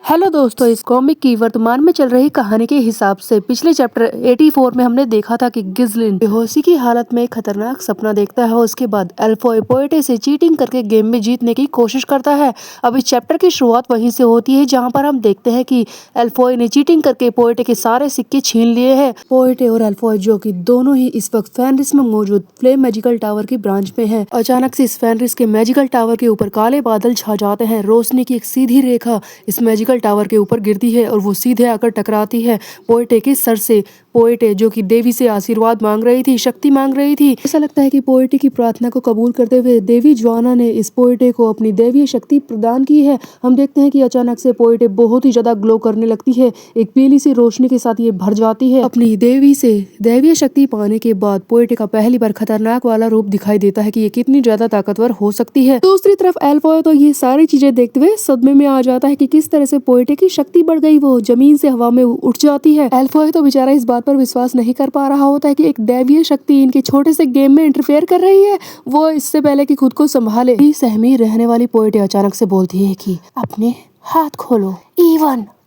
Hello दोस्तों, इस comic की वर्तमान में चल रही कहानी के हिसाब से पिछले चैप्टर 84 में हमने देखा था कि गिज़लिन बेहोशी की हालत में एक खतरनाक सपना देखता है। उसके बाद एल्फॉय पोएटे से चीटिंग करके गेम में जीतने की कोशिश करता है। अब इस चैप्टर की शुरुआत वहीं से होती है जहां पर हम देखते हैं कि एल्फॉय ने चीटिंग करके पोएटे के सारे सिक्के छीन लिए हैं। पोएटे और एल्फॉय जो कि दोनों ही इस वक्त फेनरिस में मौजूद फ्लेम मैजिकल टावर की ब्रांच में है। अचानक से इस फेनरिस के मैजिकल टावर के ऊपर काले बादल छा जाते हैं। रोशनी की एक सीधी रेखा इस मैजिकल टावर के ऊपर गिरती है और वो सीधे आकर टकराती है पोएटे के सर से। पोएटे जो कि देवी से आशीर्वाद मांग रही थी, शक्ति मांग रही थी। ऐसा लगता है कि पोएटे की प्रार्थना को कबूल करते हुए देवी ज्वाना ने इस पोएटे को अपनी दैवीय शक्ति प्रदान की है। हम देखते हैं कि अचानक से पोएटे बहुत ही ज्यादा ग्लो करने लगती है। एक पीली सी रोशनी के साथ ये भर जाती है। अपनी देवी से दैवीय शक्ति पाने के बाद पोएटे का पहली बार खतरनाक वाला रूप दिखाई देता है कि ये कितनी ज्यादा ताकतवर हो सकती है। दूसरी तरफ एल्फॉय तो ये सारी चीजें देखते हुए सदमे में आ जाता है कि किस तरह से पोएटे की शक्ति बढ़ गई। वो जमीन से हवा में उठ जाती है। एल्फॉय तो बेचारा इस बात पर विश्वास नहीं कर पा रहा होता है कि एक दैवीय शक्ति इनके छोटे से गेम में इंटरफेयर कर रही है। वो इससे पहले कि खुद को संभाले सहमी रहने वाली पोएटे अचानक से बोलती है कि अपने हाथ खोलो,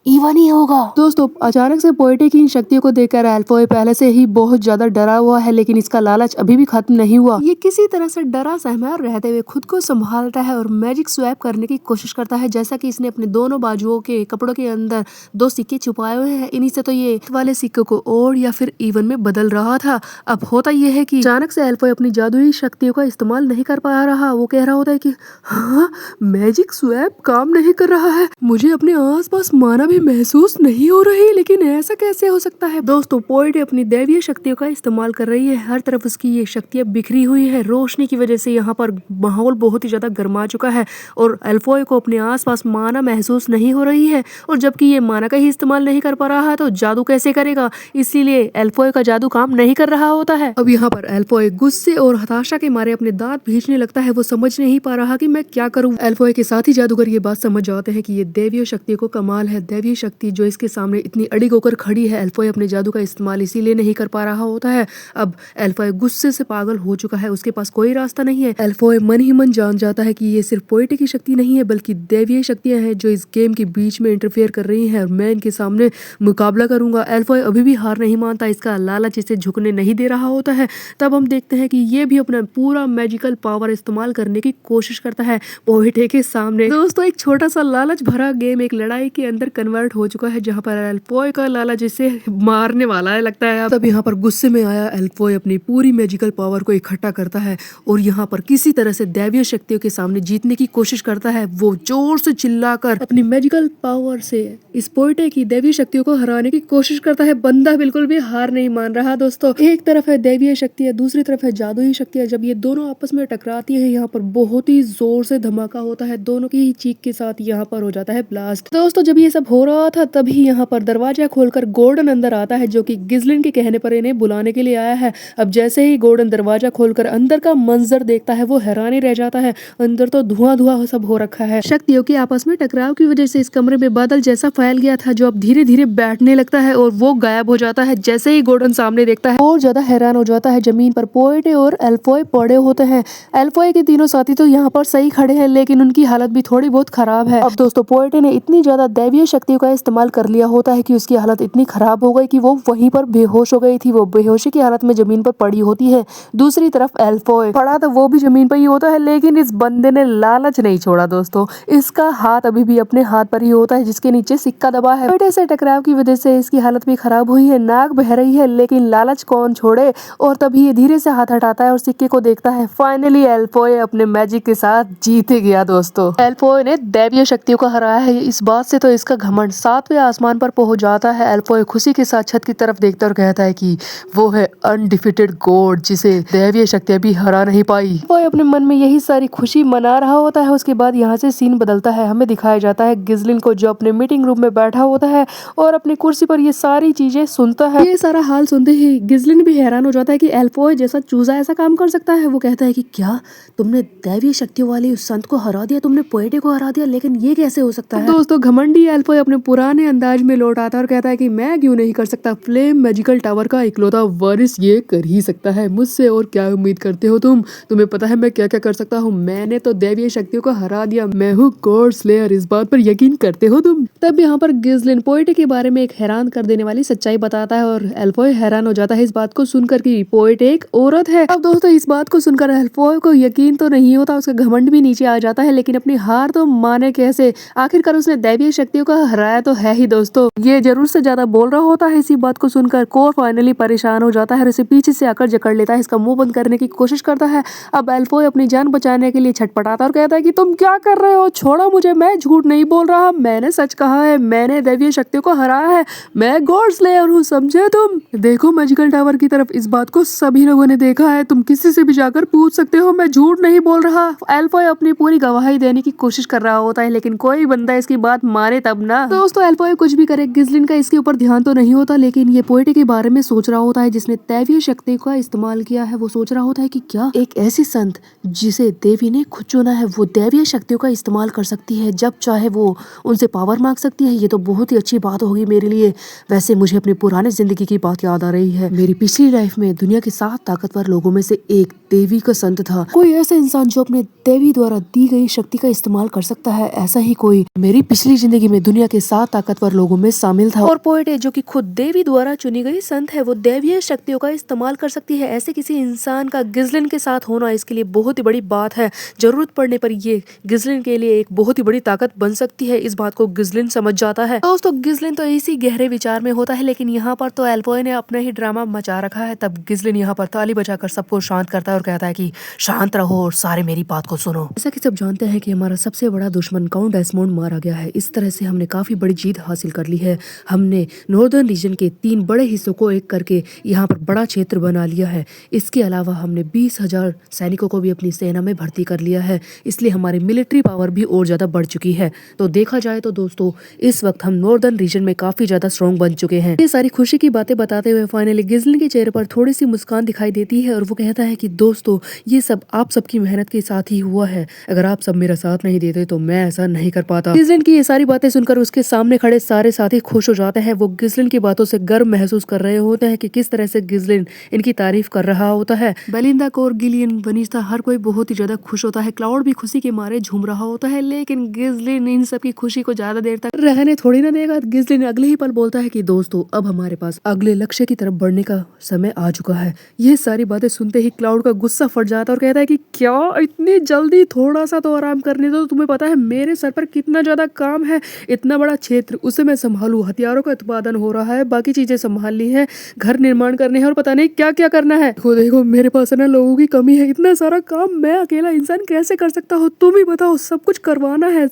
इवन ही होगा। दोस्तों, अचानक से पोएटे की इन शक्तियों को देखकर एल्फॉय पहले से ही बहुत ज्यादा डरा हुआ है, लेकिन इसका लालच अभी भी खत्म नहीं हुआ। ये किसी तरह से डरा सहमा रहते हुए खुद को संभालता है और मैजिक स्वैप करने की कोशिश करता है। जैसा कि इसने अपने दोनों बाजुओं के कपड़ों के अंदर दो सिक्के छुपाए हुए हैं। इन्हीं से तो ये वाले सिक्कों को और या फिर इवन में बदल रहा था। अब होता यह है कि अचानक से एल्फॉय अपनी जादुई शक्तियों का इस्तेमाल नहीं कर पा रहा। वो कह रहा होता है कि हाँ, मैजिक स्वैप काम नहीं कर रहा है। मुझे अपने आस पास माना भी महसूस नहीं हो रही, लेकिन ऐसा कैसे हो सकता है। दोस्तों, पोएटे अपनी दैवीय शक्तियों का इस्तेमाल कर रही है। हर तरफ उसकी ये शक्तियां बिखरी हुई है। रोशनी की वजह से यहाँ पर माहौल बहुत ही ज्यादा गर्मा चुका है और एल्फॉय को अपने आसपास माना महसूस नहीं हो रही है। और जबकि ये माना का ही इस्तेमाल नहीं कर पा रहा है तो जादू कैसे करेगा। इसीलिए एल्फॉय का जादू काम नहीं कर रहा होता है। अब यहाँ पर एल्फॉय गुस्से और हताशा के मारे अपने दांत भींचने लगता है। वो समझ नहीं पा रहा कि मैं क्या करूँ। एल्फॉय के साथ ही जादूगर ये बात समझ जाते हैं कि ये दैवीय शक्तियों को कमाल है। दैवीय शक्ति जो इसके सामने इतनी अड़िग होकर खड़ी है। एल्फॉय अपने जादू का इस्तेमाल इसीलिए नहीं कर पा रहा होता है। अब एल्फॉय गुस्से से पागल हो चुका है। उसके पास कोई रास्ता नहीं है। एल्फॉय मन ही मन जान जाता है कि ये सिर्फ पोएटे की शक्ति नहीं है, बल्कि दैवीय शक्तियां हैं जो इस गेम के बीच में इंटरफेयर कर रही हैं और मैं इनके सामने मुकाबला करूंगा। एल्फॉय अभी भी हार नहीं मानता। इसका लालच इसे झुकने नहीं दे रहा होता है। तब हम देखते हैं कि ये भी अपना पूरा मैजिकल पावर इस्तेमाल करने की कोशिश करता है पोएटे के सामने। दोस्तों, एक छोटा सा लालच भरा गेम एक लड़ाई के अंदर कन्वर्ट हो चुका है, जहां पर एल्फॉय का लालच इसे मारने वाला है लगता है। तब यहाँ पर गुस्से में आया एल्फॉय अपनी पूरी मैजिकल पावर को इकट्ठा करता है और यहाँ पर किसी तरह से दैवीय शक्तियों के सामने जीतने की कोशिश करता है। वो जोर से चिल्लाकर अपनी मैजिकल पावर से इस पोएटे की दैवीय शक्तियों को हराने की कोशिश करता है। बंदा बिल्कुल भी हार नहीं मान रहा। दोस्तों, एक तरफ है दैवीय शक्तियां, दूसरी तरफ है जादुई शक्तियां। जब ये दोनों आपस में टकराती है, यहाँ पर बहुत ही जोर से धमाका होता है। दोनों की ही चीख के साथ यहाँ पर हो जाता है ब्लास्ट। दोस्तों, जब ये सब हो रहा था तभी यहाँ पर दरवाजा खोलकर गोर्डन अंदर आता है, जो कि गिज़लिन के कहने पर इन्हें बुलाने के लिए आया है। अब जैसे ही गोर्डन दरवाजा खोलकर अंदर का मंजर देखता है, वो हैरान ही रह जाता है। अंदर तो धुआं सब हो रखा है। शक्तियों के आपस में टकराव की वजह से इस कमरे में बादल जैसा फैल गया था, जो अब धीरे धीरे बैठने लगता है और वो गायब हो जाता है। जैसे ही गोर्डन सामने देखता है और ज्यादा हैरान हो जाता है। जमीन पर पोएटे और एल्फॉय पड़े होते हैं। एल्फॉय के तीनों साथी तो यहाँ पर सही खड़े हैं, लेकिन उनकी हालत भी थोड़ी बहुत खराब है। अब दोस्तों, पोएटे ने इतनी ज्यादा दैवीय शक्तियों का इस्तेमाल कर लिया होता है कि उसकी हालत इतनी खराब हो गई कि वो वहीं पर बेहोश हो गई थी। वो बेहोशी की हालत में जमीन पर पड़ी होती है। दूसरी तरफ एल्फॉय पड़ा तो वो भी जमीन पर ही होता है, लेकिन इस बंदे ने लालच नहीं छोड़ा। दोस्तों, इसका हाथ अभी भी अपने हाथ पर ही होता है जिसके नीचे सिक्का दबा है। पोएटे से टकराव की वजह से इसकी हालत भी खराब हुई है, नाक बह रही है, लेकिन लालच कौन छोड़े। और तभी ये धीरे से हाथ हटाता है और सिक्के को देखता है। फाइनली एल्फॉय अपने मैजिक के साथ जीत गया। दोस्तों, एल्फॉय ने दैवीय शक्तियों को हराया है। इस बात से तो इसका घमंड 7वें आसमान पर पहुंच जाता है। एल्फॉय खुशी के साथ छत की तरफ देखता और कहता है कि वो है अनडिफिटेड गॉड, जिसे दैवीय शक्तियां भी हरा नहीं पाई। एल्फॉय अपने मन में यही सारी खुशी मना रहा होता है। उसके बाद यहाँ से सीन बदलता है। हमें दिखाया जाता है गिज़लिन को, जो अपने मीटिंग रूम में बैठा होता है और अपनी कुर्सी पर ये सारी चीजें सुनता है। ये सारा हाल सुनते ही गिज़लिन भी हैरान हो जाता है कि एल्फॉय जैसा चूजा ऐसा काम कर सकता है। वो कहता है कि क्या तुमने दैवीय शक्तियों वाली उस संत को हरा दिया, तुमने पोएटे को हरा दिया, लेकिन ये कैसे हो सकता है। दोस्तों, घमंडी एल्फॉय अपने पुराने अंदाज में लौट आता है और कहता है कि मैं क्यों नहीं कर सकता, फ्लेम मैजिकल टावर का इकलौता वारिस ये कर ही सकता है, मुझसे और क्या उम्मीद करते हो तुम? तुम्हें पता है मैं क्या क्या कर सकता हूँ, मैंने तो दैवीय शक्तियों को हरा दिया, मैं हूँ गॉड स्लेयर, इस बात पर यकीन करते हो तुम? तब यहाँ पर गिज़लिन पोएटे के बारे में एक हैरान कर देने वाली सच्चाई बताता है और एल्फॉय हैरान हो जाता है इस बात को सुनकर कि पोएटे एक औरत है। अब दोस्तों इस बात को सुनकर एल्फॉय को यकीन तो नहीं होता, उसका घमंड भी नीचे आ जाता है, लेकिन अपनी हार तो माने कैसे, आखिरकार उसने दैवीय शक्तियों को हराया तो है ही। दोस्तों ये जरूर से ज्यादा बोल रहा होता है, इसी बात को सुनकर कोर फाइनली परेशान हो जाता है और उसे पीछे से आकर जकड़ लेता है, इसका मुंह बंद करने की कोशिश करता है। अब एल्फॉय अपनी जान बचाने के लिए छटपटाता और कहता है कि तुम क्या कर रहे हो, छोड़ो मुझे, मैं झूठ नहीं बोल रहा, मैंने सच कहा है, मैंने दैवीय शक्तियों को हराया है, मैं गॉड स्लेयर हूँ, समझे तुम? देखो मैजिकल टावर की तरफ, इस बात को सभी लोगों ने देखा है, तुम किसी से भी जाकर पूछ सकते हो, मैं झूठ नहीं बोल रहा। एल्फॉय अपनी पूरी गवाही देने की कोशिश कर रहा होता है, लेकिन कोई बंदा इसकी बात माने तब ना। दोस्तों एल्फॉय कुछ भी करे, गिज़लिन का इसके ऊपर ध्यान तो नहीं होता, लेकिन ये पोएटे के बारे में सोच रहा होता है जिसने दैवीय शक्ति का इस्तेमाल किया है। वो सोच रहा होता है कि क्या एक ऐसी संत जिसे देवी ने खुद चुना है वो दैवीय शक्तियों का इस्तेमाल कर सकती है, जब चाहे वो उनसे पावर मांग सकती है, ये तो बहुत ही अच्छी बात होगी मेरे लिए। वैसे मुझे अपनी पुरानी जिंदगी की बात याद आ रही है, मेरी पिछली लाइफ में दुनिया के 7 ताकतवर लोगों में से एक देवी का संत था, कोई ऐसा इंसान जो अपने देवी द्वारा दी गई शक्ति का इस्तेमाल कर सकता है, ऐसा ही कोई मेरी पिछली जिंदगी में दुनिया के 7 ताकतवर लोगों में शामिल था। और पोएटे जो कि खुद देवी द्वारा चुनी गई संत है, वो दैवीय शक्तियों का इस्तेमाल कर सकती है, ऐसे किसी इंसान का गिज़लिन के साथ होना इसके लिए बहुत ही बड़ी बात है। जरूरत पड़ने पर ये गिज़लिन के लिए एक बहुत ही बड़ी ताकत बन सकती है, इस बात को गिज़लिन समझ जाता है। दोस्तों गिज़लिन तो इसी गहरे विचार में होता है, लेकिन यहाँ पर तो एल्फॉय ने अपना ही ड्रामा मचा रखा है। तब गिज़लिन यहाँ पर ताली बजाकर सबको शांत करता है और कहता है कि शांत रहो और सारे मेरी बात को सुनो। जैसा कि सब जानते हैं कि हमारा सबसे बड़ा दुश्मन काउंट डेस्मोंड मारा गया है, इस तरह से हमने काफी बड़ी जीत हासिल कर ली है। हमने नॉर्दर्न रीजन के 3 बड़े हिस्सों को एक करके यहाँ पर बड़ा क्षेत्र बना लिया है। इसके अलावा हमने 20,000 सैनिकों को भी अपनी सेना में भर्ती कर लिया है, इसलिए हमारी मिलिट्री पावर भी और ज्यादा बढ़ चुकी है। तो देखा जाए तो दोस्तों इस वक्त हम नॉर्दर्न रीजन में काफी ज्यादा स्ट्रॉन्ग बन चुके हैं। ये सारी खुशी की बातें बताते हुए फाइनली गिज़लिन के चेहरे पर थोड़ी सी मुस्कान दिखाई देती है और वो कहता है कि दोस्तों ये सब आप सबकी मेहनत के साथ ही हुआ है, अगर आप सब मेरा साथ नहीं देते तो मैं ऐसा नहीं कर पाता। गिज़लिन की ये सारी बातें सुनकर उसके सामने खड़े सारे साथी खुश हो जाते हैं, वो गिज़लिन की बातों से गर्व महसूस कर रहे होते हैं कि किस तरह से गिज़लिन इनकी तारीफ कर रहा होता है। बेलिंदा कोर, गिलियन, वनिस्ता, हर कोई बहुत ही ज्यादा खुश होता है, क्लाउड भी खुशी के मारे झूम रहा होता है, लेकिन गिज़लिन इन सब की खुशी को ज्यादा देर तक रहने थोड़ी ना देगा। गिज़लिन अगले ही पल बोलता है कि दोस्तों अब हमारे पास अगले लक्ष्य की तरफ बढ़ने का समय आ चुका है। ये सारी बातें सुनते ही क्लाउड का गुस्सा फट जाता है और कहता है कि क्या इतनी जल्दी, थोड़ा सा तो आराम करने दो, तुम्हें पता है मेरे सर पर कितना ज्यादा काम है, इतना बड़ा क्षेत्र उसे मैं संभालूं, हथियारों का उत्पादन हो रहा है, बाकी चीजें संभालनी है, घर निर्माण करने हैं और पता नहीं क्या क्या करना है। देखो देखो मेरे पास है ना लोगों की कमी है, इतना सारा काम मैं अकेला इंसान कैसे कर सकता हूँ, तुम ही बताओ, सब कुछ करवाना है,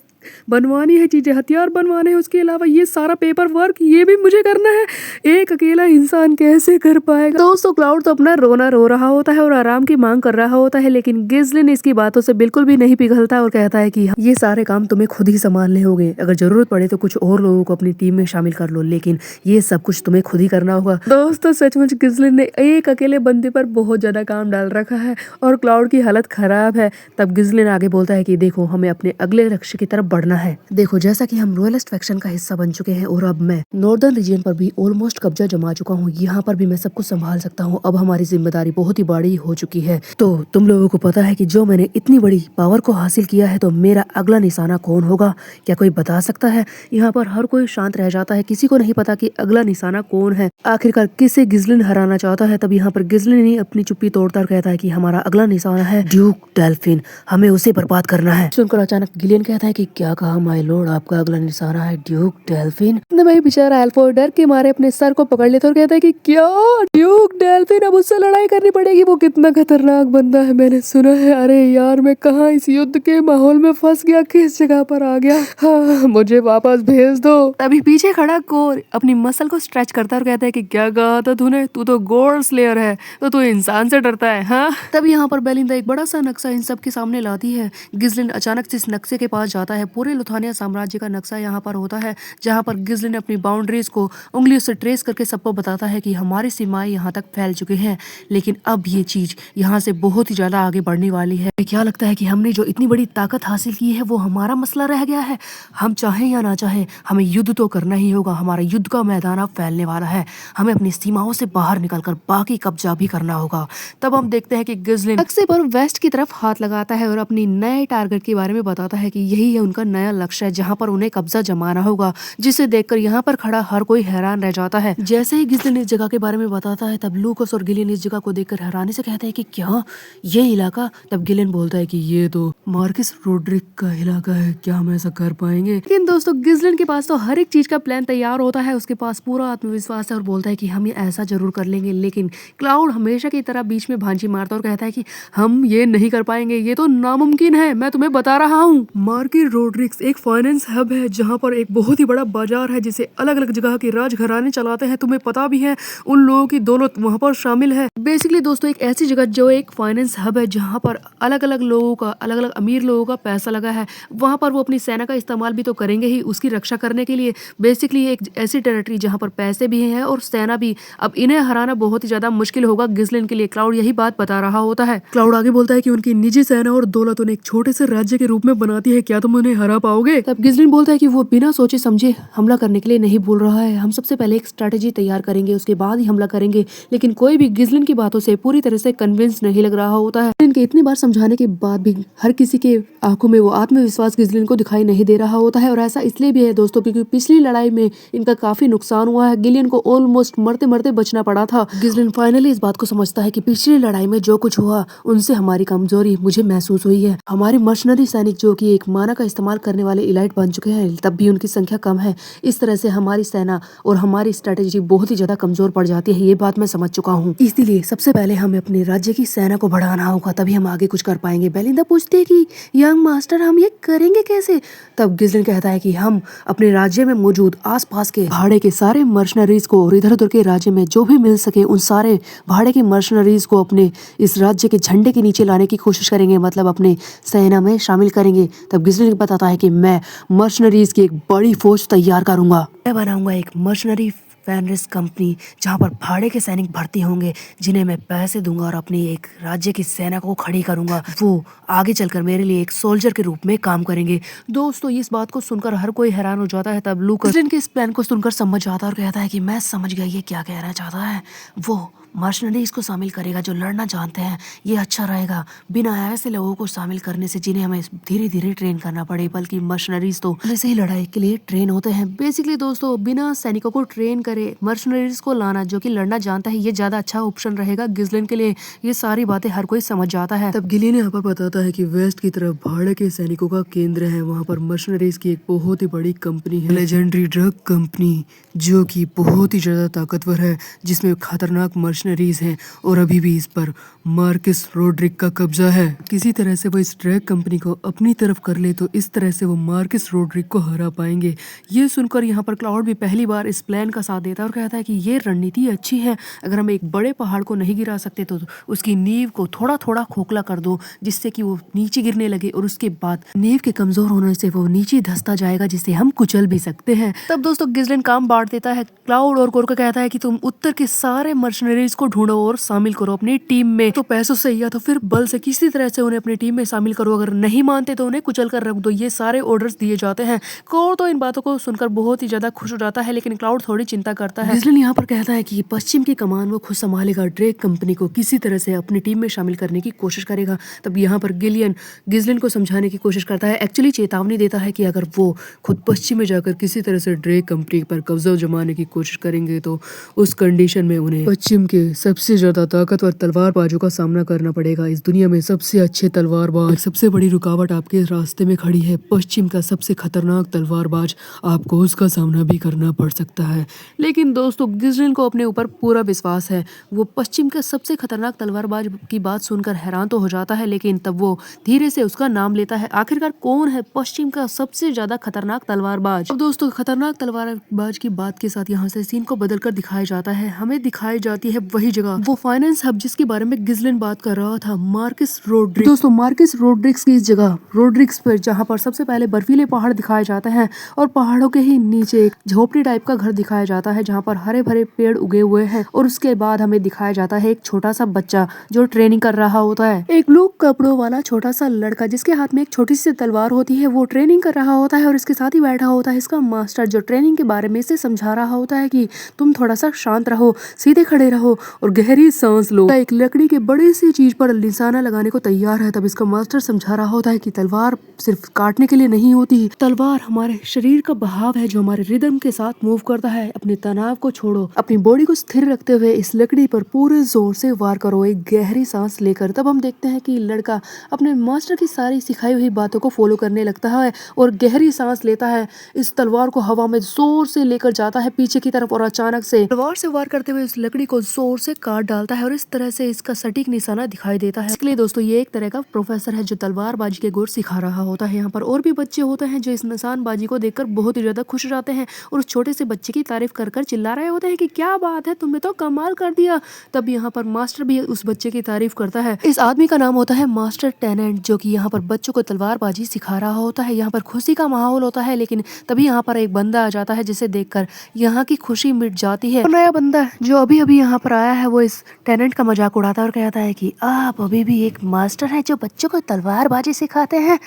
बनवानी है चीजें, हथियार बनवाने हैं, उसके अलावा ये सारा पेपर वर्क ये भी मुझे करना है, एक अकेला इंसान कैसे कर पाएगा। दोस्तों क्लाउड तो अपना रोना रो रहा होता है और आराम की मांग कर रहा होता है, लेकिन गिज़लिन इसकी बातों से बिल्कुल भी नहीं पिघलता और कहता है कि ये सारे काम तुम्हें खुद ही संभालने होंगे, अगर जरूरत पड़े तो कुछ और लोगों को अपनी टीम में शामिल कर लो, लेकिन ये सब कुछ तुम्हें खुद ही करना होगा। दोस्तों सचमुच गिज़लिन ने एक अकेले बंदे पर बहुत ज्यादा काम डाल रखा है और क्लाउड की हालत खराब है। तब गिज़लिन आगे बोलता है कि देखो हमें अपने अगले लक्ष्य की तरफ बढ़ना है। देखो जैसा कि हम रॉयलिस्ट फैक्शन का हिस्सा बन चुके हैं और अब मैं नॉर्दर्न रीजन पर भी ऑलमोस्ट कब्जा जमा चुका हूँ, यहाँ पर भी मैं सब कुछ संभाल सकता हूँ, अब हमारी जिम्मेदारी बहुत ही बड़ी हो चुकी है। तो तुम लोगों को पता है कि जो मैंने इतनी बड़ी पावर को हासिल किया है, तो मेरा अगला निशाना कौन होगा, क्या कोई बता सकता है? यहाँ पर हर कोई शांत रह जाता है, किसी को नहीं पता कि अगला निशाना कौन है, आखिरकार किसे गिज़लिन हराना चाहता है। तब यहाँ पर गिज़लिन ही अपनी चुप्पी तोड़ता कहता है कि हमारा अगला निशाना है ड्यूक डेल्फिन, हमें उसे बर्बाद करना है। सुनकर अचानक गिलियन कहता है कि क्या कहा माय लॉर्ड, आपका अगला निशाना है ड्यूक डेल्फिन? भाई बेचारा एल्फॉय डर के मारे अपने सर को पकड़ लेता और कहता है कि क्या ड्यूक डेल्फिन, अब उससे लड़ाई करनी पड़ेगी, वो कितना खतरनाक बंदा है, मैंने सुना है। अरे यार मैं कहाँ इस युद्ध के माहौल में फंस गया, किस जगह पर आ गया, हाँ, मुझे वापस भेज दो। तभी पीछे खड़ा कोर अपनी मसल को स्ट्रेच करता और कहता है कि क्या कहा था तूने, तू तो गॉड स्लेयर है, तो तू इंसान से डरता है हाँ? तब यहाँ पर बेलिंदा एक बड़ा सा नक्शा इन सब के सामने लाती है। गिज़लिन अचानक से इस नक्शे के पास जाता है, पूरे लुथानिया साम्राज्य का नक्शा यहाँ पर होता है, जहाँ पर गिज़लिन अपनी बाउंड्रीज को उंगलियों से ट्रेस करके सबको बताता है कि हमारी सीमाएं यहाँ तक फैल चुकी हैं। लेकिन अब ये चीज यहाँ से बहुत ही ज्यादा आगे बढ़ने वाली है। क्या लगता है कि हमने जो इतनी बड़ी ताकत हासिल की है वो हमारा मसला रह गया है? हम चाहें या ना चाहें हमें युद्ध तो करना ही होगा। हमारा युद्ध का मैदान अब फैलने वाला है। हमें अपनी सीमाओं से बाहर निकलकर बाकी कब्जा भी करना होगा। तब हम देखते हैं कि गिज़लिन नक्शे पर वेस्ट की तरफ हाथ लगाता है और अपनी नए टारगेट के बारे में बताता है कि यही है उनका नया लक्ष्य है, जहाँ पर उन्हें कब्जा जमाना होगा। जिसे देखकर यहाँ पर खड़ा हर कोई हैरान रह जाता है। जैसे ही गिज़लिन इस जगह के बारे में बताता है तब लूकस और गिलियन इस जगह को देखकर हैरानी से कहते हैं कि क्या ये इलाका? तब गिलियन बोलता है कि ये तो मार्कस रोड्रिक का इलाका है, क्या हम ऐसा कर पाएंगे? लेकिन दोस्तों गिज़लिन के पास तो हर एक चीज का प्लान तैयार होता है। उसके पास पूरा आत्मविश्वास है और बोलता है कि हम ये ऐसा जरूर कर लेंगे। लेकिन क्लाउड हमेशा की तरह बीच में भांजी मारता और कहता है कि हम ये नहीं कर पाएंगे, ये तो नामुमकिन है, मैं तुम्हें बता रहा हूँ। मार्कस रोड्रिक्स एक फाइनेंस हब है, जहाँ पर एक बहुत ही बड़ा बाजार है जिसे अलग अलग जगह के राजघराने चलाते हैं। तुम्हें पता भी है उन लोगों की दौलत वहाँ पर शामिल है। बेसिकली दोस्तों एक ऐसी जगह जो एक फाइनेंस हब है, जहाँ पर अलग अलग लोगों का, अलग अलग अमीर लोगों का पैसा लगा है। वहाँ पर वो अपनी सेना का इस्तेमाल भी तो करेंगे ही उसकी रक्षा करने के लिए। बेसिकली एक ऐसी टेरिटरी जहाँ पर पैसे भी हैं और सेना भी। अब इन्हें हराना बहुत ही ज्यादा मुश्किल होगा गिज़लिन के लिए। क्लाउड यही बात बता रहा होता है। क्लाउड आगे बोलता है कि उनकी निजी सेना और दौलत उन्हें एक छोटे से राज्य के रूप में बनाती है, क्या तुम उन्हें हरा पाओगे? तब गिज़लिन बोलता है कि वो बिना सोचे समझे हमला करने के लिए नहीं बोल रहा है। हम सबसे पहले एक स्ट्रेटेजी तैयार करेंगे, उसके बाद ही हमला करेंगे। लेकिन कोई भी गिज़लिन की बातों से पूरी तरह से कन्विंस नहीं लग रहा होता है। इनके इतनी बार समझाने के बाद भी हर किसी के आंखों में वो आत्मविश्वास गिज़लिन को दिखाई नहीं दे रहा होता है। और ऐसा इसलिए भी है दोस्तों क्योंकि पिछली लड़ाई में इनका काफी नुकसान हुआ है। गिलियन को ऑलमोस्ट मरते मरते बचना पड़ा था। गिज़लिन फाइनली इस बात को समझता है कि पिछली लड़ाई में जो कुछ हुआ उनसे हमारी कमजोरी मुझे महसूस हुई है। हमारे मर्सनरी सैनिक जो कि एक माना का इस्तेमाल करने वाले इलाइट बन चुके हैं, तब भी उनकी संख्या कम है। इस तरह से हमारी सेना और हमारी स्ट्रेटेजी बहुत ही ज्यादा कमजोर पड़ जाती है। ये बात मैं समझ चुका हूँ। इसलिए सबसे पहले हमें अपने राज्य की सेना को बढ़ाना होगा, तभी हम आगे कुछ कर पाएंगे। बेलिंदा पूछती है कि यंग मास्टर हम ये करेंगे कैसे? तब गिज़लिन कहता है कि हम अपने राज्य में मौजूद आसपास के भाड़े के सारे मर्सनरीज को और इधर उधर के राज्य में जो भी मिल सके उन सारे भाड़े के मर्सनरीज को अपने इस राज्य के झंडे के नीचे लाने की कोशिश करेंगे, मतलब अपने सेना में शामिल करेंगे। तब गिज़लिन बताता है कि मैं मर्सनरीज की एक बड़ी फौज तैयार करूंगा। मैं बनाऊंगा एक मर्सनरी फैनरिस कंपनी जहाँ पर भाड़े के सैनिक भर्ती होंगे, जिन्हें मैं पैसे दूंगा और अपनी एक राज्य की सेना को खड़ी करूंगा। वो आगे चलकर मेरे लिए एक सोल्जर के रूप में काम करेंगे। दोस्तों इस बात को सुनकर हर कोई हैरान हो जाता है। तब लूकस के इस प्लान को सुनकर समझ जाता है और कहता है कि मैं समझ गया ये क्या कहना चाहता है। वो मर्सनरीज को शामिल करेगा जो लड़ना जानते हैं, ये अच्छा रहेगा। बिना ऐसे लोगों को शामिल करने से जिन्हें हमें धीरे धीरे ट्रेन करना पड़े, बल्कि मर्सनरीज तो पहले से ही लड़ाई के लिए ट्रेन होते हैं। बेसिकली दोस्तों बिना सैनिकों को ट्रेन करे मर्सनरीज को लाना जो कि लड़ना जानता है, ये ज्यादा अच्छा ऑप्शन रहेगा गिज़लिन के लिए। ये सारी बातें हर कोई समझ जाता है। तब गिलियन यहाँ पर बताता है कि वेस्ट की तरफ भाड़े के सैनिकों का केंद्र है, वहाँ पर मर्सनरीज की एक बहुत ही बड़ी कंपनी है, लेजेंडरी ड्रग कंपनी, जो कि बहुत ही ज्यादा ताकतवर है, जिसमें खतरनाक मर्सनरीज हैं और अभी भी इस पर मार्कस रोड्रिक का कब्जा है। किसी तरह से वो इस ड्रग कंपनी को अपनी तरफ कर ले तो इस तरह से वो मार्कस रोड्रिक को हरा पाएंगे। ये सुनकर यहाँ पर क्लाउड भी पहली बार इस प्लान का साथ देता है और कहता है कि ये रणनीति अच्छी है। अगर हम एक बड़े पहाड़ को नहीं गिरा सकते तो उसकी नींव को थोड़ा थोड़ा खोखला कर दो, जिससे कि वो नीचे गिरने लगे और उसके बाद नींव के कमजोर होने से वो नीचे धंसता जाएगा, जिससे हम कुचल भी सकते हैं। तब दोस्तों गिज़लिन काम बांट देता है। क्लाउड और कोर को कहता है कि तुम उत्तर के सारे मर्सनरीज को ढूंढो और शामिल करो अपनी टीम में। तो पैसों से या तो फिर बल से किसी तरह से उन्हें अपनी टीम में शामिल करो। अगर नहीं मानते तो उन्हें कुचल कर रख दो। ये सारे ऑर्डर्स दिए जाते हैं। कोर तो इन बातों को सुनकर बहुत ही ज्यादा खुश हो जाता है, लेकिन क्लाउड थोड़ी चिंता करता है। गिज़लिन यहाँ पर कहता है कि पश्चिम की कमान वो खुद संभालेगा, ड्रेक कंपनी को किसी तरह से अपनी टीम में शामिल करने की कोशिश करेगा। तब यहाँ पर गिलियन गिज़लिन को समझाने की कोशिश करता है, एक्चुअली चेतावनी देता है कि अगर वो खुद पश्चिम में जाकर किसी तरह से ड्रेक कंपनी पर कब्जा जमाने की कोशिश करेंगे तो उस कंडीशन में उन्हें पश्चिम के सबसे ज्यादा ताकतवर तलवारबाजों का सामना करना पड़ेगा। इस दुनिया में सबसे अच्छे तलवारबाज, सबसे बड़ी रुकावट आपके रास्ते में खड़ी है, पश्चिम का सबसे खतरनाक तलवारबाज, आपको उसका सामना भी करना पड़ सकता है। लेकिन दोस्तों गिज़लिन को अपने ऊपर पूरा विश्वास है। वो पश्चिम का सबसे खतरनाक तलवारबाज की बात सुनकर हैरान तो हो जाता है, लेकिन तब वो धीरे से उसका नाम लेता है। आखिरकार कौन है पश्चिम का सबसे ज्यादा खतरनाक तलवारबाज? अब दोस्तों खतरनाक तलवारबाज की बात के साथ यहाँ से सीन को बदलकर दिखाया जाता है। हमें दिखाई जाती है वही जगह, वो फाइनेंस हब जिसके बारे में गिजलिन बात कर रहा था, मार्कस रोड्रिक्स। दोस्तों मार्कस रोड्रिक्स की इस जगह रोड्रिक्स पर जहाँ पर सबसे पहले बर्फीले पहाड़ दिखाए जाते हैं और पहाड़ों के ही नीचे एक झोपड़ी टाइप का घर दिखाया जाता है जहाँ पर हरे भरे पेड़ उगे हुए हैं। और उसके बाद हमें दिखाया जाता है एक छोटा सा बच्चा जो ट्रेनिंग कर रहा होता है। एक ब्लू कपड़ों वाला छोटा सा लड़का जिसके हाथ में एक छोटी सी तलवार होती है, वो ट्रेनिंग कर रहा होता है और इसके साथ ही बैठा होता है इसका मास्टर जो ट्रेनिंग के बारे में इसे समझा रहा होता है कि तुम थोड़ा सा शांत रहो, सीधे खड़े रहो और गहरी सांस लो। एक लकड़ी के बड़ी सी चीज पर निशाना लगाने को तैयार है। तब इसका मास्टर समझा रहा होता है कि तलवार सिर्फ काटने के लिए नहीं होती, तलवार हमारे शरीर का बहाव है जो हमारे रिदम के साथ मूव करता है। अपने तनाव को छोड़ो, अपनी बॉडी को स्थिर रखते हुए इस लकड़ी पर पूरे जोर से वार करो, एक गहरी सांस लेकर। तब हम देखते हैं कि लड़का अपने मास्टर की सारी सिखाई हुई बातों को फॉलो करने लगता है और गहरी सांस लेता है, इस तलवार को हवा में जोर से लेकर जाता है पीछे की तरफ और अचानक से तलवार से वार करते हुए इस लकड़ी को जोर से काट डालता है और इस तरह से इसका सटीक निशाना दिखाई देता है। इसलिए दोस्तों ये एक तरह का प्रोफेसर है जो तलवारबाजी के गुर सिखा रहा होता है। यहाँ पर और भी बच्चे होते हैं जो इस निशानबाजी को देखकर बहुत ही ज्यादा खुश रहते हैं और उस छोटे से बच्चे की तारीफ कर कर चिल्ला रहे होते हैं कि क्या बात है, तुमने तो कमाल कर दिया। तब यहाँ पर मास्टर भी उस बच्चे की तारीफ करता है। इस आदमी का नाम होता है मास्टर टेनेंट जो कि यहाँ पर बच्चों को तलवारबाजी सिखा रहा होता है। यहाँ पर खुशी का माहौल होता है, लेकिन तभी यहाँ पर एक बंदा आ जाता है जिसे देखकर यहाँ की खुशी मिट जाती है। नया बंदा जो अभी अभी यहाँ पर आया है वो इस टेनेंट का मजाक उड़ाता है और कहता है कि आप अभी भी एक मास्टर है जो बच्चों को तलवारबाजी सिखाते हैं।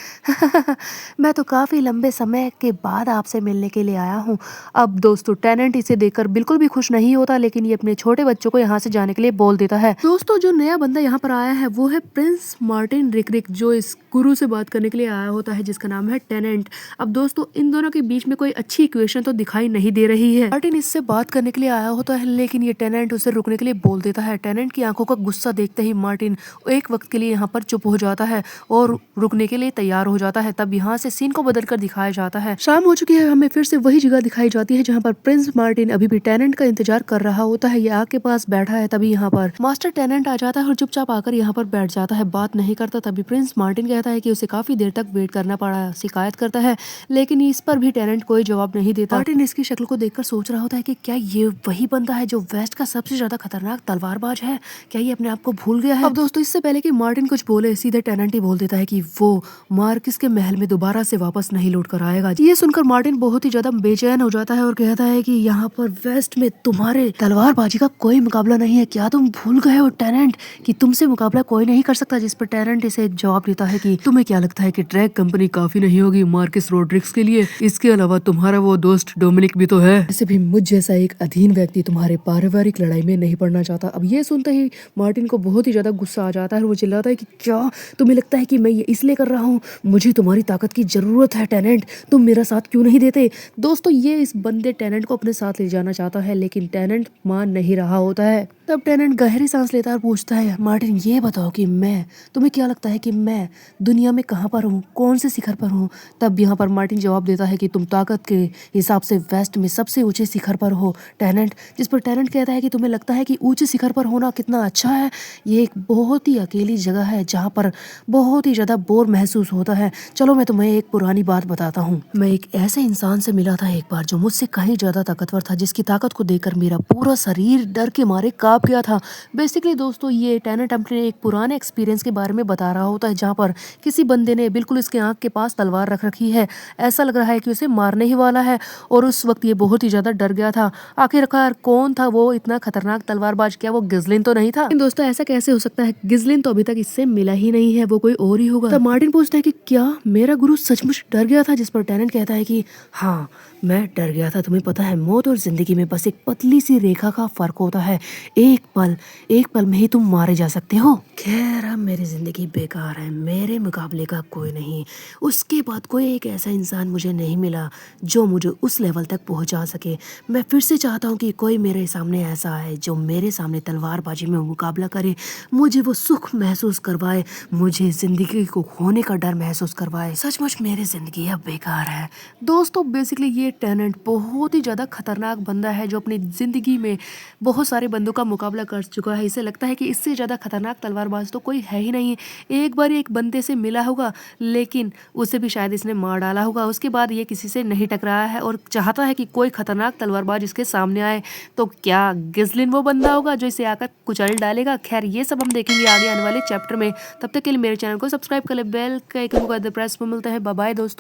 मैं तो काफी लंबे समय के बाद आपसे मिलने के लिए आया हूँ। अब दोस्तों टेनेंट इसे देखकर बिल्कुल भी खुश नहीं होता, लेकिन ये अपने छोटे बच्चों को यहाँ से जाने के लिए बोल देता है। दोस्तों जो नया बंदा यहाँ पर आया है वो है प्रिंस मार्टिन रिकरिक जो इस गुरु से बात करने के लिए आया होता है जिसका नाम है टेनेंट। अब दोस्तों इन दोनों के बीच में कोई अच्छी इक्वेशन तो दिखाई नहीं दे रही है। मार्टिन इससे बात करने के लिए आया होता है, लेकिन ये टेनेंट उसे रुकने के लिए बोल देता है। टेनेंट की आंखों का गुस्सा देखते ही मार्टिन एक वक्त के लिए यहाँ पर चुप हो जाता है और रुकने के लिए तैयार हो जाता है। तब यहाँ से सीन को बदल कर दिखाया जाता है। शाम हो चुकी है, हमें फिर से वही जगह दिखाई जाती है जहाँ पर प्रिंस मार्टिन अभी भी टेनेंट का इंतजार कर रहा होता है। ये आग के पास बैठा है। तभी यहाँ पर मास्टर टेनेंट आ जाता है और चुपचाप आकर यहाँ पर बैठ जाता है, बात नहीं करता। तभी प्रिंस मार्टिन कहता है कि उसे काफी देर तक वेट करना पड़ा, शिकायत करता है, लेकिन इस पर भी टेनेंट कोई जवाब नहीं देता। मार्टिन इसकी शक्ल को देखकर सोच रहा होता है कि क्या ये वही बंदा है जो वेस्ट का सबसे ज्यादा खतरनाक तलवारबाज है? क्या ये अपने आप को भूल गया है? अब दोस्तों इससे पहले कि मार्टिन कुछ बोले सीधे टेनेंट ही बोल देता है कि वो मार्कस के महल में दोबारा से वापस नहीं लौट कर आएगा। ये सुनकर मार्टिन बहुत ही ज्यादा बेचैन हो जाता है और कहता है कि यहाँ पर वेस्ट में तुम्हारे तलवारबाजी का कोई मुकाबला नहीं है। क्या तुम भूल गए हो टेनेंट कि तुमसे मुकाबला कोई नहीं कर सकता? जिस पर टेनेंट इसे जवाब देता है कि तुम्हें क्या लगता है कि ड्रैग कंपनी काफी नहीं होगी मार्कस रोड्रिक्स के लिए? इसके अलावा तुम्हारा वो दोस्त डोमिनिक भी तो है। वैसे भी मुझ जैसा एक अधीन व्यक्ति तुम्हारे पारिवारिक लड़ाई में नहीं पड़ना चाहता। अब ये सुनते ही मार्टिन को बहुत ही ज्यादा गुस्सा आ जाता है और वो चिल्लाता है कि क्या तुम्हें लगता है कि मैं ये इसलिए कर रहा हूँ? मुझे तुम्हारी ताकत की जरूरत है टेनेंट, तुम मेरा साथ क्यों नहीं देते? दोस्तों ये इस बंदे टेनेंट को अपने साथ ले जाना चाहता है, लेकिन टेनेंट मान नहीं रहा होता है। तब टेनेंट गहरी सांस लेता है और पूछता है, मार्टिन ये बताओ कि तुम्हें क्या लगता है कि मैं दुनिया में कहाँ पर हूँ, कौन से शिखर पर हूँ? तब यहाँ पर मार्टिन जवाब देता है कि तुम ताकत के हिसाब से वेस्ट में सबसे ऊंचे शिखर पर हो टेनेंट। जिस पर टेनेंट कहता है कि तुम्हें लगता है कि ऊंचे शिखर पर होना कितना अच्छा है? ये एक बहुत ही अकेली जगह है जहाँ पर बहुत ही ज्यादा बोर महसूस होता है। चलो मैं तुम्हें एक पुरानी बात बताता हूँ। मैं एक ऐसे इंसान से मिला था एक बार जो मुझसे कहीं ज्यादा ताकतवर था, जिसकी ताकत को देखकर मेरा पूरा शरीर डर के मारे कांप गया था। बेसिकली दोस्तों ये टेनेंट अपने एक पुराने एक्सपीरियंस के बारे में बता रहा होता है जहाँ पर किसी बंदे ने बिल्कुल इसके आंख के पास तलवार रख रखी है, ऐसा लग रहा है कि उसे मारने ही वाला है और उस वक्त ये बहुत ही ज्यादा डर गया था। आखिरकार कौन था वो इतना खतरनाक तलवारबाज? क्या वो गिजलिन तो नहीं था? लेकिन दोस्तों ऐसा कैसे हो सकता है? गिजलिन तो अभी तक इससे मिला ही नहीं है, वो कोई और ही होगा। तब मार्टिन पूछता है कि क्या मेरा गुरु सचमुच डर गया था? जिस पर टेनेंट कहता है कि हाँ मैं डर गया था। तुम्हें पता है मौत और जिंदगी में बस एक पतली सी रेखा का फर्क होता है, एक पल में ही तुम मारे जा सकते हो। खैर अब मेरी जिंदगी बेकार है, मेरे मुकाबले का कोई नहीं। उसके बाद कोई एक ऐसा इंसान मुझे नहीं मिला जो मुझे उस लेवल तक पहुंचा सके। मैं फिर से चाहता हूँ कि कोई मेरे सामने ऐसा आए जो मेरे सामने तलवारबाजी में मुकाबला करे, मुझे वो सुख महसूस करवाए, मुझे जिंदगी को खोने का डर महसूस करवाए। सचमुच मेरी जिंदगी अब बेकार है। दोस्तों बेसिकली ये टेनेंट बहुत ही ज्यादा खतरनाक बंदा है जो अपनी जिंदगी में बहुत सारे बंदों का मुकाबला कर चुका है। इसे लगता है कि इससे ज़्यादा खतरनाक तलवारबाज तो कोई है ही नहीं है। एक बार एक बंदे से मिला होगा, लेकिन उसे भी शायद इसने मार डाला होगा। उसके बाद ये किसी से नहीं टकराया है और चाहता है कि कोई खतरनाक तलवारबाज इसके सामने आए। तो क्या गिस्लिन वो बंदा होगा जो इसे आकर कुचल डालेगा? खैर ये सब हम देखेंगे आगे आने वाले चैप्टर में। तब तक के लिए मेरे चैनल को सब्सक्राइब कर ले, बेल का आइकन को कर दे प्रेस। में मिलते हैं, बाय बाय दोस्तों।